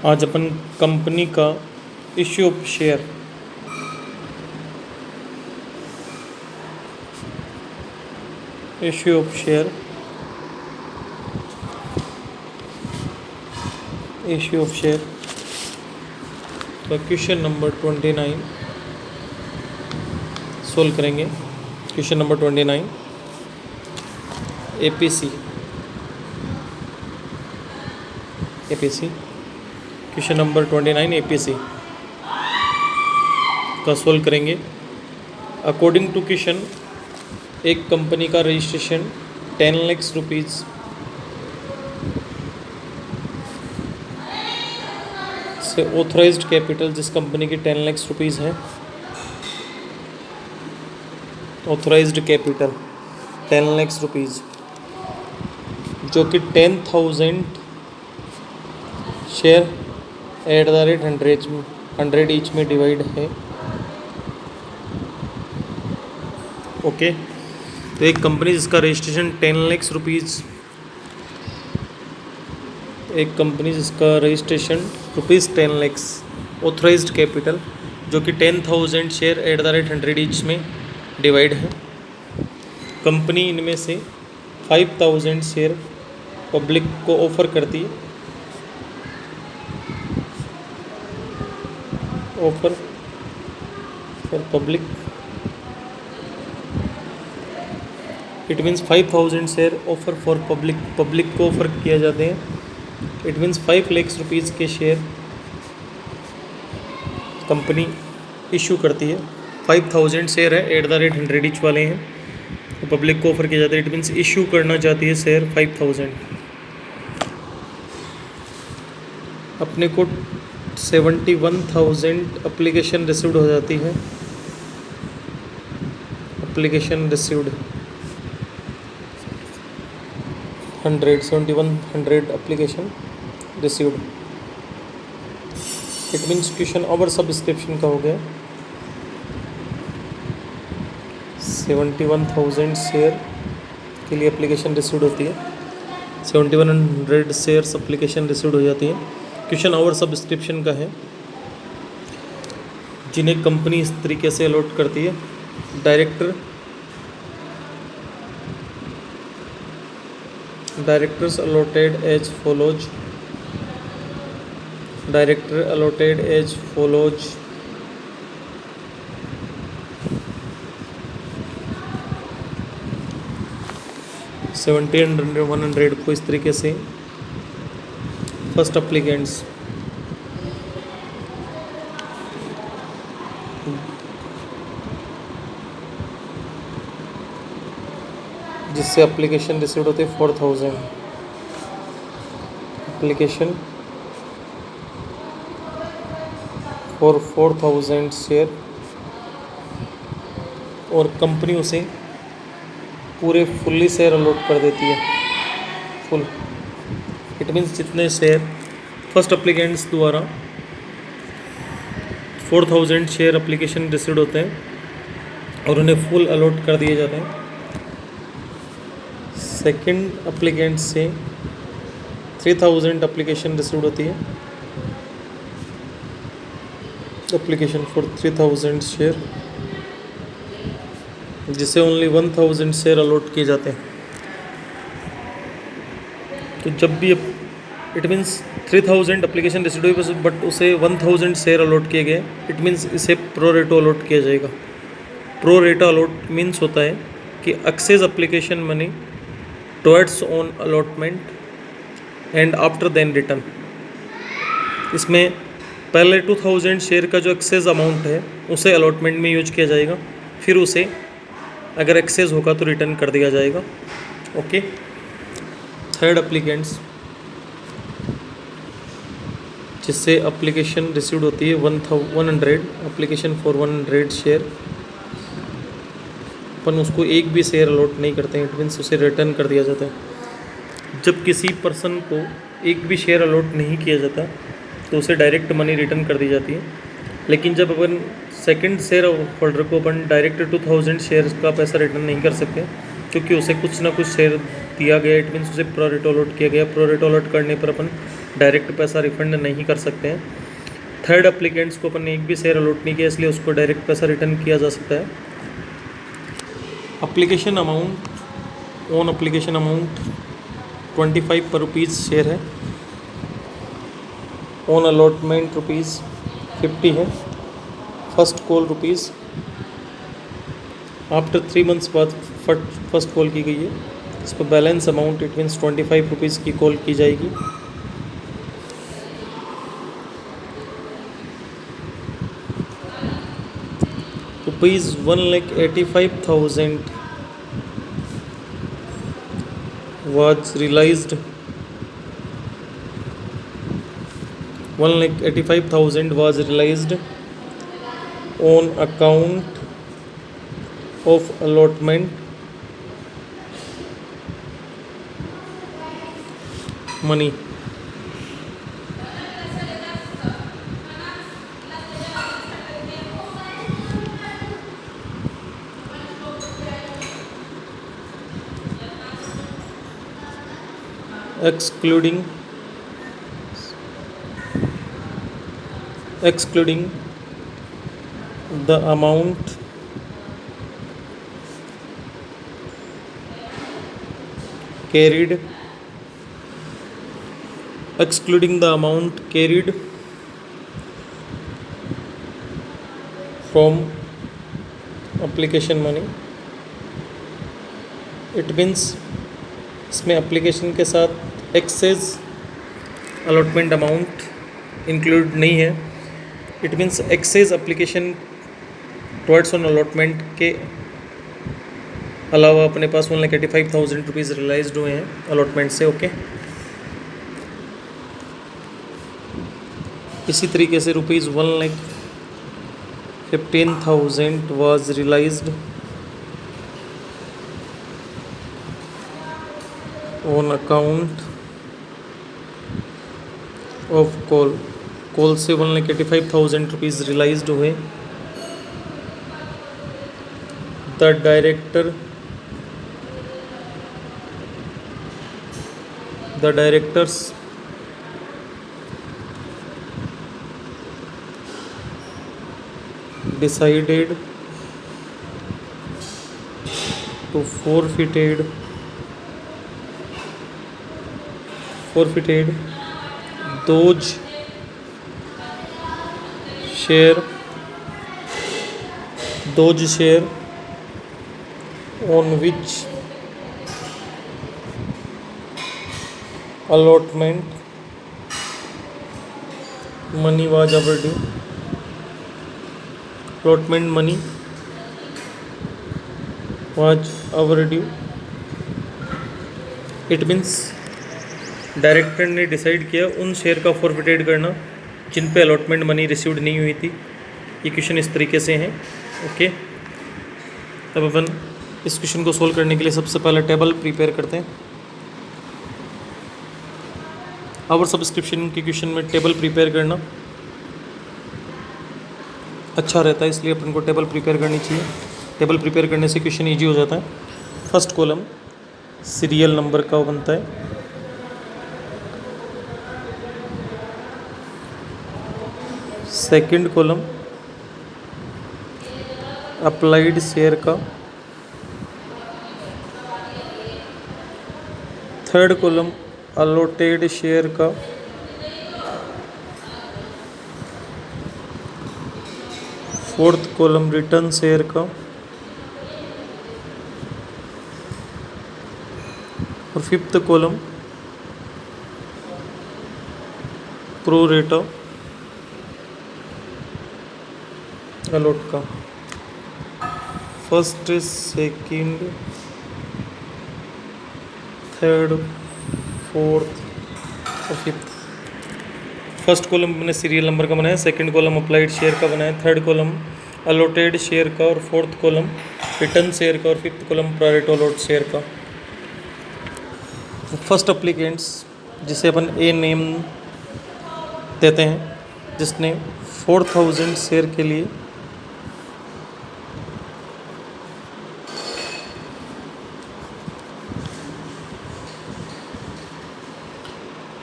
आज अपन कंपनी का issue of share issue of share का क्वेश्चन नंबर 29 सोल्व करेंगे। Question number 29 APC question number 29 APC का solve करेंगे। अकॉर्डिंग टू क्वेश्चन, एक कंपनी का रजिस्ट्रेशन 10 लाख रुपीज़ से ऑथराइज्ड कैपिटल, जिस कंपनी की 10 लाख रुपीज़ है, ऑथराइज्ड कैपिटल 10 लाख रुपीज़ जो कि 10,000 शेयर @100 ईच में डिवाइड है। ओके, तो एक कंपनी जिसका रजिस्ट्रेशन 10 लाख रुपीज़, एक कंपनी जिसका रजिस्ट्रेशन ₹10 लाख ऑथराइज्ड कैपिटल जो कि 10,000 शेयर @100 ईच में डिवाइड है। कंपनी इनमें से 5,000 शेयर पब्लिक को ऑफर करती है, offer for public. It means 5,000 share offer for public को ऑफर किया जाते हैं। इट मीन्स 5 लाख रुपीज़ के शेयर कंपनी इशू करती है। 5,000 शेयर है @100 ईच वाले हैं, तो पब्लिक को ऑफर किया जाता है। इट मीन्स इशू करना चाहती है शेयर 5,000। अपने को 71,000 एप्लीकेशन रिसीव्ड हो जाती है। Application received 7100 application received. It means question over subscription का हो गया। 71,000 शेयर के लिए एप्लीकेशन रिसीव्ड होती है, 7100 शेयर्स एप्लीकेशन रिसीव्ड हो जाती है। क्वेश्चन ओवर सब्सक्रिप्शन का है, जिन्हें कंपनी इस तरीके से अलॉट करती है। Directors allotted as follows. Director allotted as follows. $70,100 को इस तरीके से फर्स्ट अप्लीकेंट्स जिससे एप्लीकेशन रिसीव्ड होते हैं 4,000 एप्लीकेशन फॉर 4,000 शेयर, और कंपनी उसे पूरे फुल्ली शेयर अलॉट कर देती है, फुल। इट मीन्स जितने शेयर फर्स्ट एप्लीकेंट्स द्वारा 4,000 शेयर एप्लीकेशन रिसीव्ड होते हैं और उन्हें फुल अलॉट कर दिए जाते हैं। सेकंड एप्लीकेंट से 3,000 एप्लीकेशन रिसीव्ड होती है, एप्लीकेशन फॉर 3,000 शेयर, जिसे ओनली 1,000 शेयर अलॉट किए जाते हैं। तो जब भी इट मीन्स 3,000 एप्लीकेशन रिसीव्ड हुई बट उसे 1,000 शेयर अलॉट किए गए, इट मीन्स इसे प्रो रेटो अलॉट किया जाएगा। प्रो रेटा अलॉट मीन्स होता है कि excess application money towards on allotment and after then return. इसमें पहले 2,000 शेयर का जो एक्सेस अमाउंट है उसे अलॉटमेंट में यूज किया जाएगा, फिर उसे अगर एक्सेस होगा तो रिटर्न कर दिया जाएगा। ओके, थर्ड एप्लीकेंट्स जिससे एप्लीकेशन रिसीव्ड होती है 100 एप्लीकेशन फॉर 100 शेयर, अपन उसको एक भी शेयर अलॉट नहीं करते हैं, इट मीन्स उसे रिटर्न कर दिया जाता है। जब किसी पर्सन को एक भी शेयर अलॉट नहीं किया जाता तो उसे डायरेक्ट मनी रिटर्न कर दी जाती है। लेकिन जब अपन सेकंड शेयर होल्डर को अपन डायरेक्ट 2,000 शेयर्स का पैसा रिटर्न नहीं कर सकते, क्योंकि उसे कुछ ना कुछ शेयर दिया गया, इट मीन्स उसे प्रो रेटो अलॉट किया गया। प्रो रेटो अलॉट करने पर अपन डायरेक्ट पैसा रिफंड नहीं कर सकते हैं। थर्ड अप्लीकेंट्स को अपन ने एक भी शेयर अलॉट नहीं किया, इसलिए उसको डायरेक्ट पैसा रिटर्न किया जा सकता है। Application amount, on application amount 25 पर रुपीज़ शेयर है। ऑन अलॉटमेंट ₹50 है। First call rupees, after 3 months बाद फर्स्ट कॉल की गई है। इस पर बैलेंस अमाउंट इट मीन्स ₹25 की कॉल की जाएगी। ₹1,85,000 was realized, 1,85,000 was realized on account of allotment money. Excluding the amount carried from application money, it means इसमें एप्लीकेशन के साथ एक्सेस अलॉटमेंट अमाउंट इंक्लूड नहीं है। It means excess application towards on allotment के अलावा अपने पास 1,85,000 रुपीज़ रियलाइज्ड हुए हैं अलॉटमेंट से। ओके, इसी तरीके से ₹1,15,000 was realised on account of call से 1,85,000 रुपीज़ रियलाइज्ड हुए। The directors decided to forfeited those share on which allotment money was overdue. Allotment money was overdue. It means director ने decide किया उन share का forfeited करना जिन पे allotment money received नहीं हुई थी। ये क्वेश्चन इस तरीके से हैं। ओके, अब अपन इस क्वेश्चन को सोल्व करने के लिए सबसे पहले टेबल प्रिपेयर करते हैं। आवर सब्सक्रिप्शन के क्वेश्चन में टेबल प्रिपेयर करना अच्छा रहता है, इसलिए अपन को टेबल प्रिपेयर करनी चाहिए। टेबल प्रिपेयर करने से क्वेश्चन ईजी हो जाता है। फर्स्ट कॉलम सीरियल नंबर का बनता है, सेकंड कॉलम अप्लाइड शेयर का, थर्ड कॉलम अलॉटेड शेयर का, फोर्थ कॉलम रिटर्न शेयर का और fifth column pro rata allot का। फर्स्ट, सेकंड, थर्ड, फोर्थ और फिफ्थ। फर्स्ट कॉलम मैंने सीरियल नंबर का बनाया, सेकंड कॉलम अप्लाइड शेयर का बनाया, थर्ड कॉलम अलॉटेड शेयर का और फोर्थ कॉलम रिटर्न शेयर का और fifth column priority allot share का। फर्स्ट अप्लीकेंट्स जिसे अपन ए नेम देते हैं, जिसने 4,000 शेयर के लिए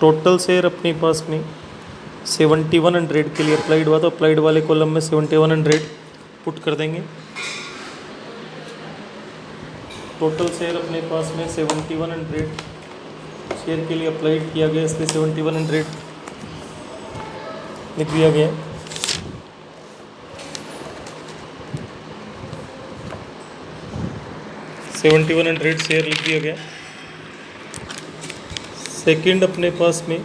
टोटल शेयर अपने पास में 7100 के लिए अप्लाइड हुआ, तो अप्लाइड वाले कॉलम में 7100 पुट कर देंगे। टोटल शेयर अपने पास में 7100 शेयर के लिए अप्लाइड किया गया, इसलिए 7100 लिख दिया गया। $7100 शेयर लिख दिया गया। सेकंड अपने पास में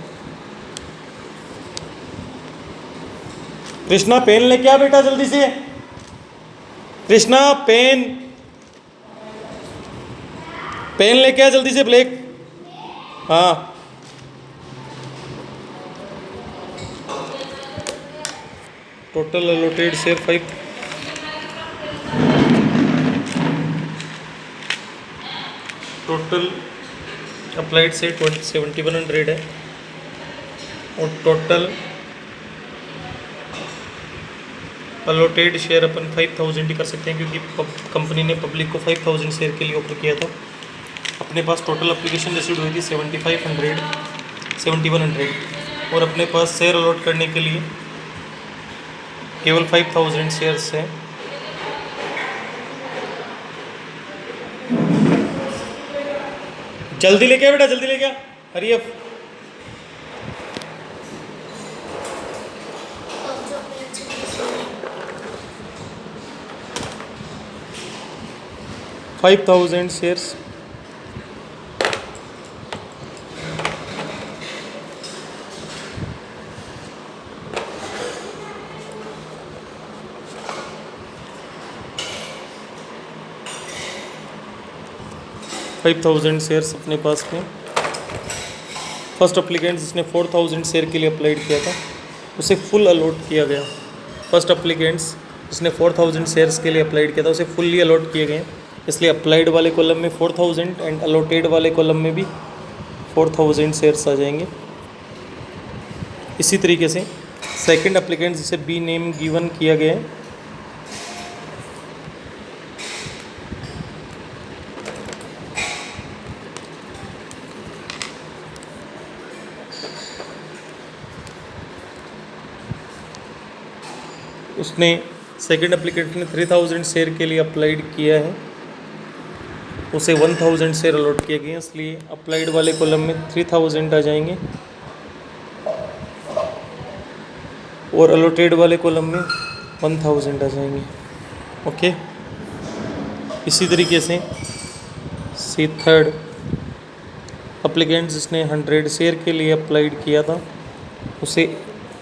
कृष्णा पेन लेके आ बेटा जल्दी से, कृष्णा पेन लेके आ जल्दी से, ब्लैक। हाँ, total allotted share 5, total applied से 7100 है, और टोटल अलॉटेड शेयर अपन 5000 ही कर सकते हैं, क्योंकि कंपनी ने पब्लिक को 5000 शेयर के लिए ऑफर किया था। अपने पास टोटल एप्लीकेशन रिसीव हुई थी 7100, और अपने पास शेयर अलॉट करने के लिए केवल 5000 शेयर्स हैं। जल्दी लेके आ बेटा, जल्दी लेके आ, हरी अप। $5,000 शेयर्स, शेयर्स अपने पास में। फर्स्ट अप्लीकेंट जिसने 4000 शेयर के लिए अप्लाइड किया था, उसे फुल अलॉट किया गया। फर्स्ट अप्लीकेंट्स जिसने 4000 शेयर्स के लिए अप्लाइड किया था, उसे फुल्ली अलॉट किए गए, इसलिए अप्लाइड वाले कॉलम में 4000 एंड अलॉटेड वाले कॉलम में भी 4000 शेयर्स आ जाएंगे। इसी तरीके से सेकंड अप्लीकेंट जिसे बी नेम गिवन किया गया है, उसने सेकंड एप्लीकेंट ने 3000 शेयर के लिए अप्लाइड किया है, उसे 1000 शेयर अलॉट किए गए हैं, इसलिए अप्लाइड वाले कॉलम में 3000 आ जाएंगे, और अलॉटेड वाले कॉलम में 1000 आ जाएंगे। ओके, इसी तरीके से थर्ड अप्लीकेंट जिसने 100 शेयर के लिए अप्लाइड किया था, उसे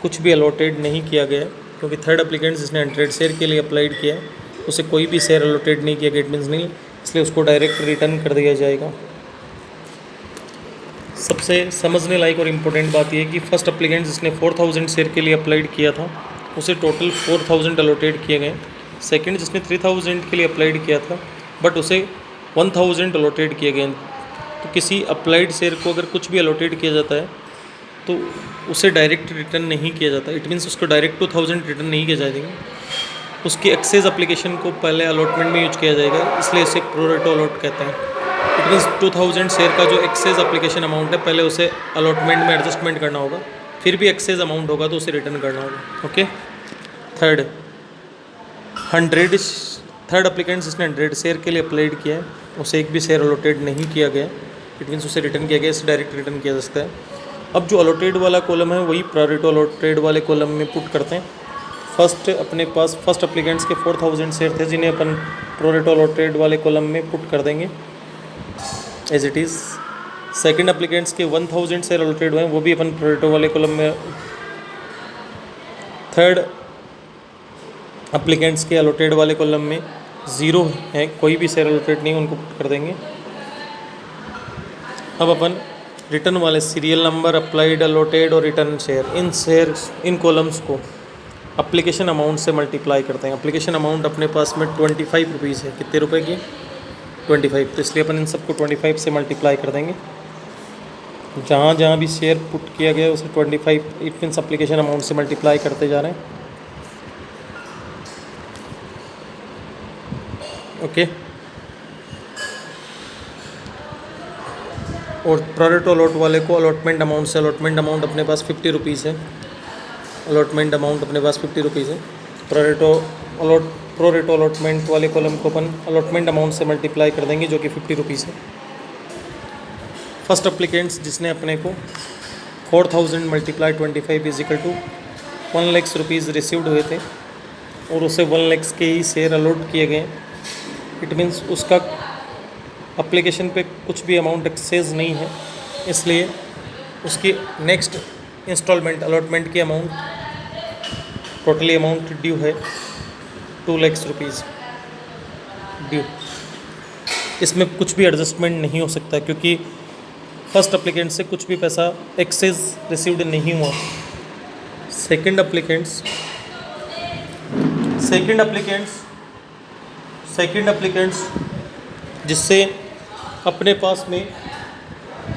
कुछ भी अलॉटेड नहीं किया गया, क्योंकि थर्ड अप्लीकेंट जिसने 100 शेयर के लिए अप्लाइड किया है, उसे कोई भी शेयर अलॉटेड नहीं किया गया, इट मीन्स नहीं, इसलिए उसको डायरेक्ट रिटर्न कर दिया जाएगा। सबसे समझने लायक और इम्पोर्टेंट बात यह है कि फर्स्ट अप्लीकेंट जिसने 4000 शेयर के लिए अप्लाइड किया था, उसे टोटल 4000 अलॉटेड किए गए। सेकंड जिसने 3000 के लिए अप्लाइड किया था, बट उसे 1000 अलॉटेड किए गए। तो किसी अप्लाइड शेयर को अगर कुछ भी अलॉटेड किया जाता है, तो उसे डायरेक्ट रिटर्न नहीं किया जाता, इट मीन्स उसको डायरेक्ट 2000 रिटर्न नहीं किया जाएगा, उसकी एक्सेस एप्लीकेशन को पहले अलॉटमेंट में यूज किया जाएगा, इसलिए इसे प्रोरेटो अलॉट कहते हैं। इट मीन्स 2000 शेयर का जो एक्सेस एप्लीकेशन अमाउंट है, पहले उसे अलॉटमेंट में एडजस्टमेंट करना होगा, फिर भी एक्सेस अमाउंट होगा तो उसे रिटर्न करना होगा। ओके, थर्ड अप्लीकेंट जिसने 100 शेयर के लिए अप्लाइड किया है, उसे एक भी शेयर अलॉटेड नहीं किया गया, इट मीन्स उसे रिटर्न किया गया, इसे डायरेक्ट रिटर्न किया जा सकता है। अब जो अलॉटेड वाला कॉलम है, वही प्रायोरिटी अलॉटेड वाले कॉलम में पुट करते हैं। अपने पास फर्स्ट अप्लीकेंट्स के 4000 शेयर थे, जिन्हें अपन प्रायोरिटी अलॉटेड वाले कॉलम में पुट कर देंगे as it is. Second applicants के 1000 शेयर अलॉटेड हुए हैं, वो भी अपन प्रायोरिटी वाले कॉलम में। थर्ड अप्लीकेंट्स के अलॉटेड वाले कॉलम में 0 है, कोई भी शेयर अलॉटेड नहीं, उनको पुट कर देंगे। अब अपन रिटर्न वाले सीरियल नंबर, अप्लाइड, अलॉटेड और रिटर्न शेयर, इन कॉलम्स को एप्लीकेशन अमाउंट से मल्टीप्लाई करते हैं। एप्लीकेशन अमाउंट अपने पास में 25 रुपीज़ है, कितने रुपए की? 25, तो इसलिए अपन इन सबको 25 से मल्टीप्लाई कर देंगे। जहाँ जहाँ भी शेयर पुट किया गया उसे 25 इट मीन्स एप्लीकेशन अमाउंट से मल्टीप्लाई करते जा रहे हैं। ओके, और प्रोरेटो अलॉट वाले को अलॉटमेंट अमाउंट से, अलॉटमेंट अमाउंट अपने पास 50 रुपीज़ है, अलॉटमेंट अमाउंट अपने पास 50 रुपीज़ है। प्रोरेटो अलॉटमेंट वाले कॉलम को अपन अलॉटमेंट अमाउंट से मल्टीप्लाई कर देंगे जो कि 50 रुपीज़ है। फर्स्ट अप्लीकेंट्स जिसने अपने को 4000 multiply 25 is equal to 1 lakh rupees received हुए थे और उसे 1 लाख के ही शेयर अलॉट किए गए। इट मीन्स उसका एप्लीकेशन पे कुछ भी अमाउंट एक्सेस नहीं है, इसलिए उसकी नेक्स्ट इंस्टॉलमेंट अलॉटमेंट की अमाउंट, टोटली अमाउंट ड्यू है 2 लाख रुपीज़ ड्यू। इसमें कुछ भी एडजस्टमेंट नहीं हो सकता क्योंकि फर्स्ट अप्लीकेंट से कुछ भी पैसा एक्सेस रिसीव्ड नहीं हुआ। सेकंड अप्लीकेंट्स जिससे अपने पास में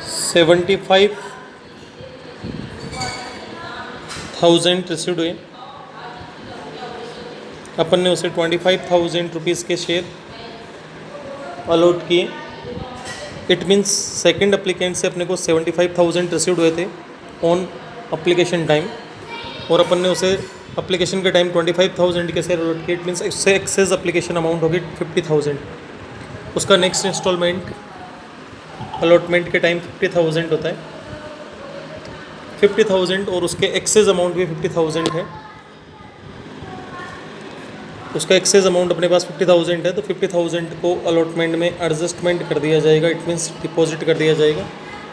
75,000 रिसीव्ड हुए, अपन ने उसे 25,000 रुपीज़ के शेयर अलॉट किए। इट मीन्स सेकंड अप्लीकेंट से अपने को 75,000 रिसीव्ड हुए थे ऑन अप्लीकेशन टाइम और अपन ने उसे अप्लीकेशन के टाइम 25,000 के शेयर अलॉट किए। इट मीन्स इससे एक्सेस अप्लीकेशन अमाउंट होगी 50,000। उसका नेक्स्ट इंस्टॉलमेंट अलॉटमेंट के टाइम 50,000 होता है, 50,000 और उसके एक्सेस अमाउंट भी 50,000 है। उसका एक्सेस अमाउंट अपने पास 50,000 है तो 50,000 को अलॉटमेंट में एडजस्टमेंट कर दिया जाएगा। इट मीन्स डिपॉजिट कर दिया जाएगा।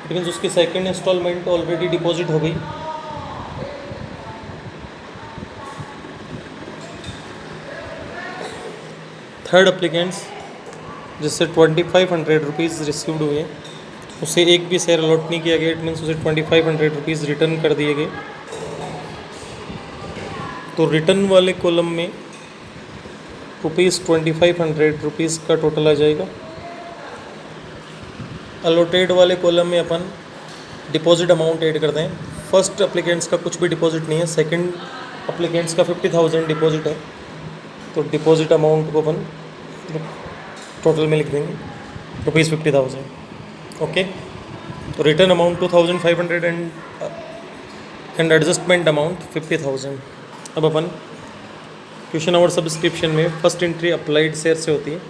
इट मीन्स उसकी सेकंड इंस्टॉलमेंट ऑलरेडी डिपॉजिट हो गई। थर्ड अप्लीकेंट्स जिससे 2500 रुपीज़ रिसीव्ड हुए, उसे एक भी शेयर अलॉट नहीं किया गया। इट मीन्स उसे 2500 रुपीज़ रिटर्न कर दिए गए। तो रिटर्न वाले कॉलम में ₹2500 रुपीज़ का टोटल आ जाएगा। अलॉटेड वाले कॉलम में अपन डिपॉजिट अमाउंट ऐड कर दें। फर्स्ट अप्लीकेंट्स का कुछ भी डिपॉजिट नहीं है, सेकंड अप्लीकेंट्स का 50,000 डिपॉजिट है, तो डिपॉजिट अमाउंट को अपन टोटल में लिख देंगे ₹50,000। ओके, तो return amount 2,500 and adjustment amount 50,000। अब अपन क्वेश्चन आवर सब्सक्रिप्शन में फर्स्ट एंट्री अप्लाइड शेयर से होती है।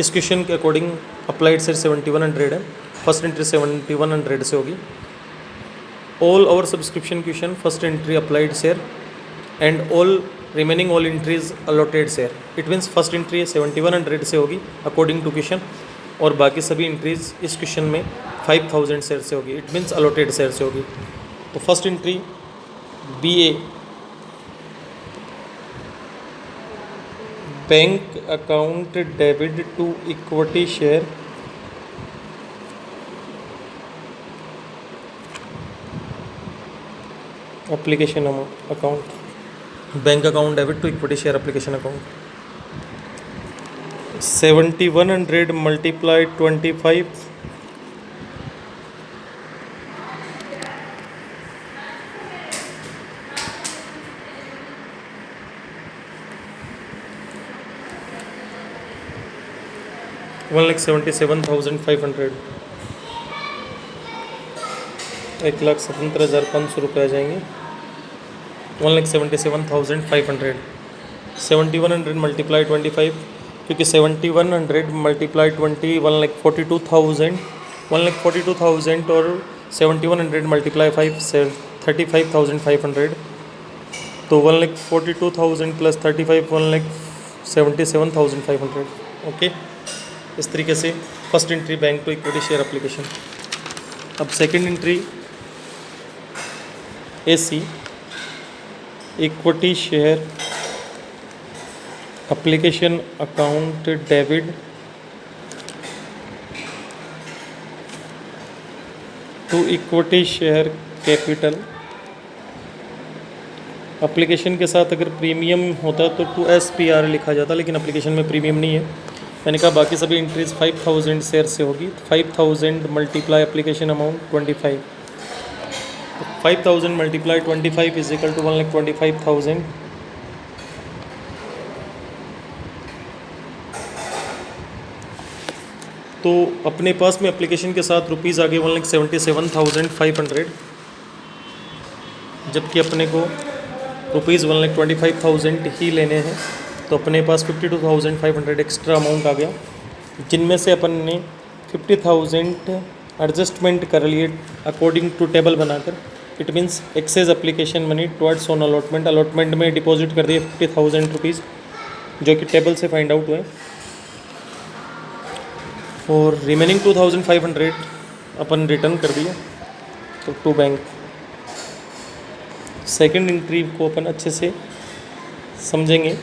इस क्वेश्चन के अकॉर्डिंग अप्लाइड शेयर 7100 है, फर्स्ट एंट्री 7100 से होगी। All our subscription question first entry applied share and all remaining all entries allotted share. It means first entry 7100 से होगी अकॉर्डिंग टू क्वेश्चन और बाकी सभी एंट्रीज इस क्वेश्चन में 5000 शेयर से होगी। इट मीन्स अलॉटेड शेयर से होगी। तो first entry BA bank account debit to equity share application account, bank account debit to equity share application account. 7100 multiply 25 1,77,500 1,77,500 रुपये आ जाएंगे। 1,77,500 7100 मल्टीप्लाई 25 क्योंकि 7100 मल्टीप्लाई 20 1,42,000 1,42,000 और 7100 मल्टीप्लाई 5 35,500 तो 1,42,000 प्लस 35 1,77,500। ओके, इस तरीके से first entry bank to equity share application. अब second entry AC equity share application account debit to equity share capital. Application के साथ अगर प्रीमियम होता तो 2SPR लिखा जाता, लेकिन एप्लीकेशन में प्रीमियम नहीं है। मैंने कहा बाकी सभी एंट्रीज 5000 शेयर से होगी। 5000 multiply application amount 25, 5000 multiply 25 is equal to 1,25,000। तो अपने पास में एप्लीकेशन के साथ रुपीज़ आ गए 1,77,500, जबकि अपने को रुपीज़ 1,25,000 ही लेने हैं। तो अपने पास 52,500 एक्स्ट्रा अमाउंट आ गया, जिनमें से अपन ने 50,000 एडजस्टमेंट कर लिए अकॉर्डिंग टू टेबल बनाकर। It means excess application money towards on allotment, allotment में डिपॉजिट कर दिए 50,000 रुपीज़, जो कि टेबल से फाइंड आउट हुए। और रिमेनिंग 2,500 अपन रिटर्न कर दिया तो टू बैंक। सेकंड एंट्री को अपन अच्छे से समझेंगे।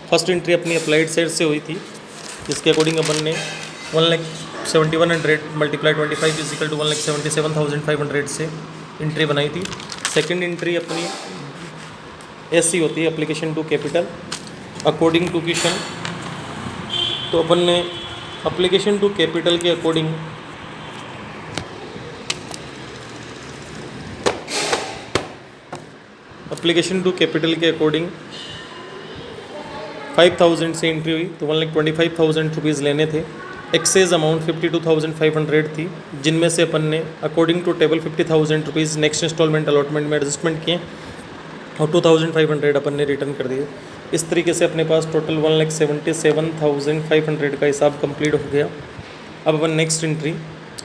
फर्स्ट एंट्री अपनी अप्लाइड सेल से हुई थी, जिसके अकॉर्डिंग अपन ने 1,71,100 मल्टीप्लाई 25 इजिकल टू 1,77,500 से एंट्री बनाई थी। सेकंड एंट्री अपनी ऐसी होती है, application to capital according to question. तो अपन ने एप्लीकेशन टू कैपिटल के अकॉर्डिंग एप्लीकेशन टू कैपिटल के अकॉर्डिंग 5,000 से एंट्री हुई, तो 1,25,000 रुपीज़ लेने थे। एक्सेस अमाउंट 52,500 थी, जिनमें से अपन ने according to table 50,000 rupees next instalment allotment में एडजस्टमेंट किए और 2,500 अपन ने रिटर्न कर दिए। इस तरीके से अपने पास टोटल 1,77,500 का हिसाब कंप्लीट हो गया। अब अपन next entry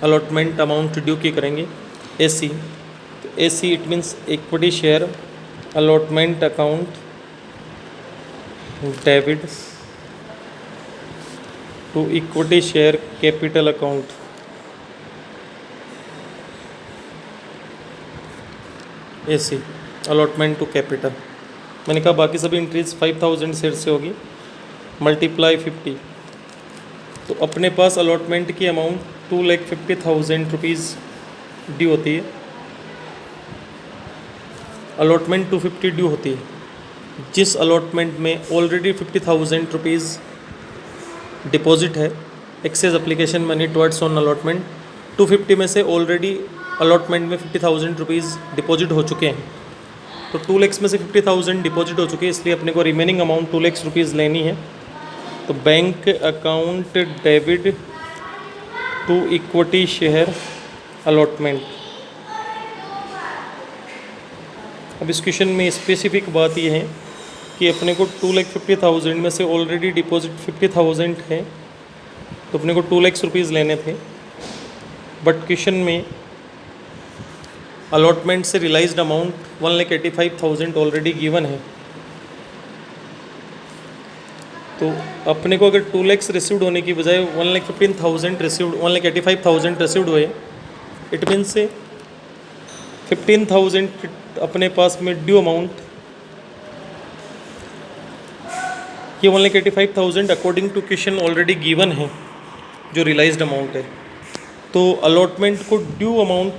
allotment amount due की करेंगे, AC। तो AC it means equity share allotment account debit to equity share capital account. AC allotment to capital. मैंने कहा बाकी सभी एंट्रीज 5,000 शेयर से होगी, मल्टीप्लाई 50। तो अपने पास अलॉटमेंट की अमाउंट 2,50,000 रुपीज़ ड्यू होती है। अलॉटमेंट 250 ड्यू होती है, जिस अलॉटमेंट में ऑलरेडी 50,000 रुपीज़ डिपॉजिट है excess application money towards on allotment. 250 में से ऑलरेडी अलॉटमेंट में 50,000 रुपीज़ डिपॉजिट हो चुके हैं। तो 2 लाख में से 50,000 डिपॉजिट हो चुके हैं, इसलिए अपने को रिमेनिंग अमाउंट 2 लाख रुपीज़ लेनी है। तो bank account debit to equity share allotment. अब इस क्वेश्चन में स्पेसिफिक बात यह है कि अपने को 2,50,000 में से ऑलरेडी डिपॉजिट 50,000 है, तो अपने को 2 लाख रुपीज़ लेने थे। बट क्वेश्चन में अलॉटमेंट से रियलाइज्ड अमाउंट 1,85,000 ऑलरेडी गिवन है। तो अपने को अगर 2 लाख रिसीव्ड होने की बजाय 1,15,000 रिसीव्ड 1,85,000 रिसीव्ड हुए, इट मीन से 15,000 अपने पास में ड्यू अमाउंट, ये 1,85,000 according to question already given है जो रियलाइज्ड अमाउंट है। तो अलॉटमेंट को ड्यू अमाउंट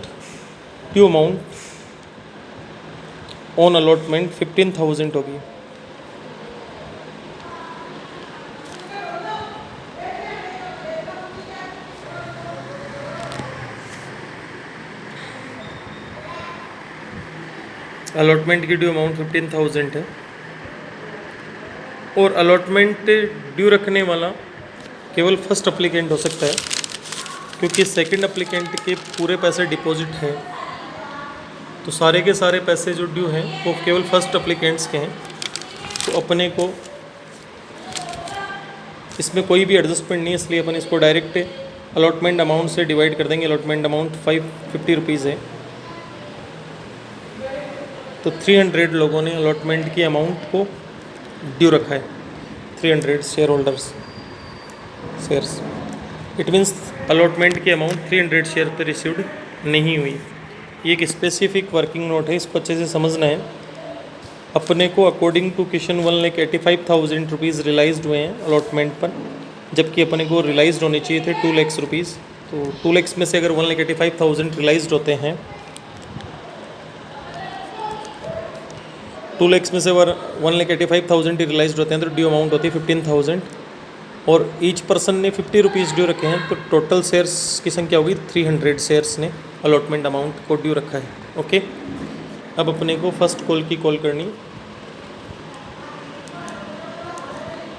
ऑन अलॉटमेंट 15,000 होगी। अलॉटमेंट की ड्यू अमाउंट 15,000 है और अलॉटमेंट ड्यू रखने वाला केवल फर्स्ट अप्लीकेंट हो सकता है, क्योंकि सेकंड अप्लीकेंट के पूरे पैसे डिपॉजिट हैं। तो सारे के सारे पैसे जो ड्यू हैं वो केवल फर्स्ट अप्लीकेंट्स के हैं। तो अपने को इसमें कोई भी एडजस्टमेंट नहीं है, इसलिए अपन इसको डायरेक्ट अलॉटमेंट अमाउंट से डिवाइड कर देंगे। अलॉटमेंट अमाउंट 550 रुपीज़ है, तो 300 लोगों ने अलॉटमेंट की अमाउंट को ड्यू रखा है, 300 share holders shares. It means allotment की अमाउंट 300 शेयर पर रिसीव्ड नहीं हुई। ये एक स्पेसिफिक वर्किंग नोट है, इसको अच्छे से समझना है। अपने को according to question 1,85,000 rupees realised हुए हैं अलॉटमेंट पर, जबकि अपने को रियलाइज्ड होने चाहिए थे 2 लाख रुपीज़। तो 2 लाख में से अगर 1,85,000 रियलाइज्ड होते हैं, 2 लाख में से 1,85,000 ही रियलाइज्ड होते हैं, तो ड्यू अमाउंट होती है 15,000 और ईच पर्सन ने 50 रुपीज़ ड्यू रखे हैं। तो टोटल शेयर्स की संख्या होगी 300 शेयर्स ने अलॉटमेंट अमाउंट को ड्यू रखा है। ओके, अब अपने को फर्स्ट कॉल की कॉल करनी।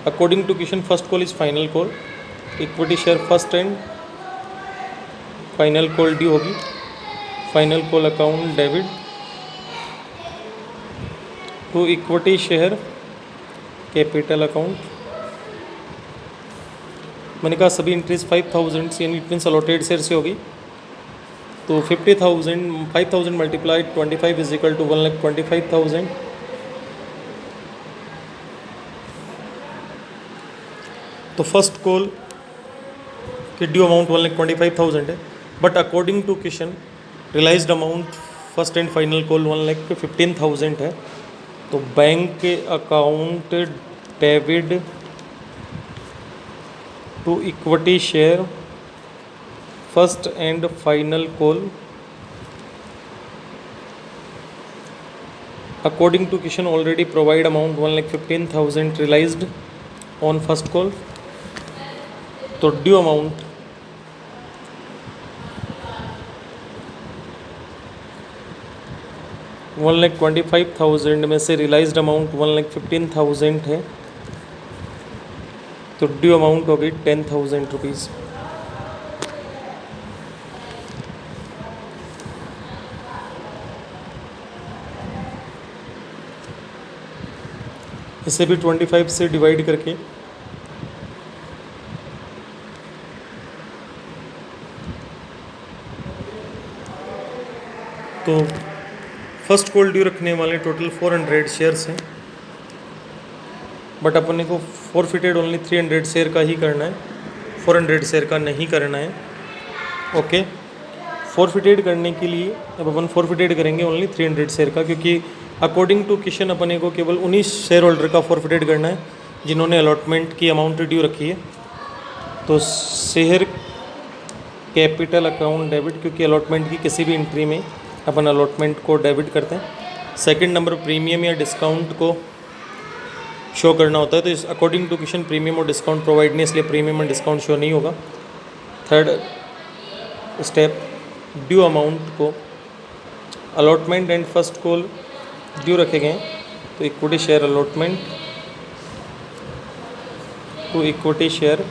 According to question first call is final call. Equity share first and final call due होगी, final call account debit to equity share capital account. मैंने कहा सभी एंट्रीज 5000 से यानी इट मीन्स अलॉटेड शेयर से होगी, तो 50,000 5000 मल्टीप्लाइड 25 इज इक्वल टू 1,25,000। तो फर्स्ट कॉल की ड्यू अमाउंट 1,25,000 है, but according to question realised amount first and final call 1,15,000 है। तो बैंक के account debit to equity share first and final call according to question already provide amount 1,15,000 realised on first call. तो due amount $1,25,000 में से realised amount 1,15,000 है, तो due amount हो गई 10,000 रुपीज़। इसे भी 25 से डिवाइड करके तो फर्स्ट कॉल ड्यू रखने वाले टोटल 400 शेयर्स हैं, बट अपने को फॉरफिटेड ओनली 300 शेयर का ही करना है, 400 शेयर का नहीं करना है। ओके, फॉरफिटेड करने के लिए अब अपन फॉरफिटेड करेंगे ओनली 300 शेयर का, क्योंकि अकॉर्डिंग टू किशन अपने को केवल 19 शेयर होल्डर का फॉरफिटेड करना है जिन्होंने अलॉटमेंट की अमाउंट ड्यू रखी है। तो शेयर कैपिटल अकाउंट डेबिट, क्योंकि अलॉटमेंट की किसी भी एंट्री में अपन अलॉटमेंट को डेबिट करते हैं। सेकंड नंबर प्रीमियम या डिस्काउंट को शो करना होता है, तो इस अकॉर्डिंग टू क्वेश्चन प्रीमियम और डिस्काउंट प्रोवाइड नहीं, इसलिए प्रीमियम और डिस्काउंट शो नहीं होगा। थर्ड स्टेप, ड्यू अमाउंट को allotment and first call due रखे गए हैं, तो equity share allotment to equity share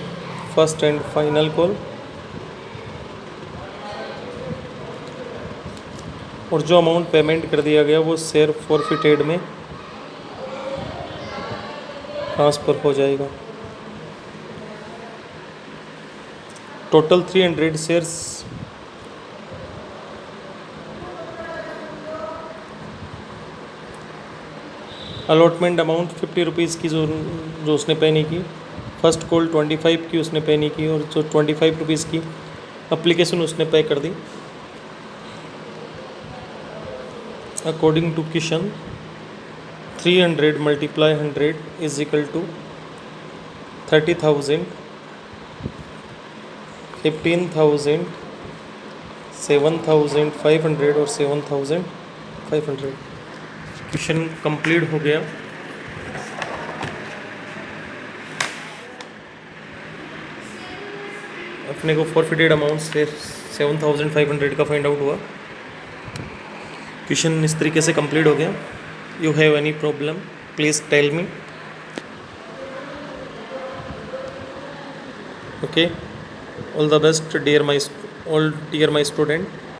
first and final call, और जो अमाउंट पेमेंट कर दिया गया वो शेयर फॉरफिटेड में ट्रांसफ़र हो जाएगा। Total 300 shares allotment amount 50 rupees की जो उसने पे नहीं की, फर्स्ट कॉल 25 की उसने पे नहीं की, और जो 25 रुपीज़ की अप्लीकेशन उसने पे कर दी। According to question 300 multiply 100 is equal to 30,000, 15,000, 7,500 और 7,500। क्वेश्चन कंप्लीट हो गया। अपने को फॉरफिटेड अमाउंट से 7,500 का फाइंड आउट हुआ। क्वेश्चन इस तरीके से कंप्लीट हो गया। You have any problem please tell me. Okay, all the best dear my student.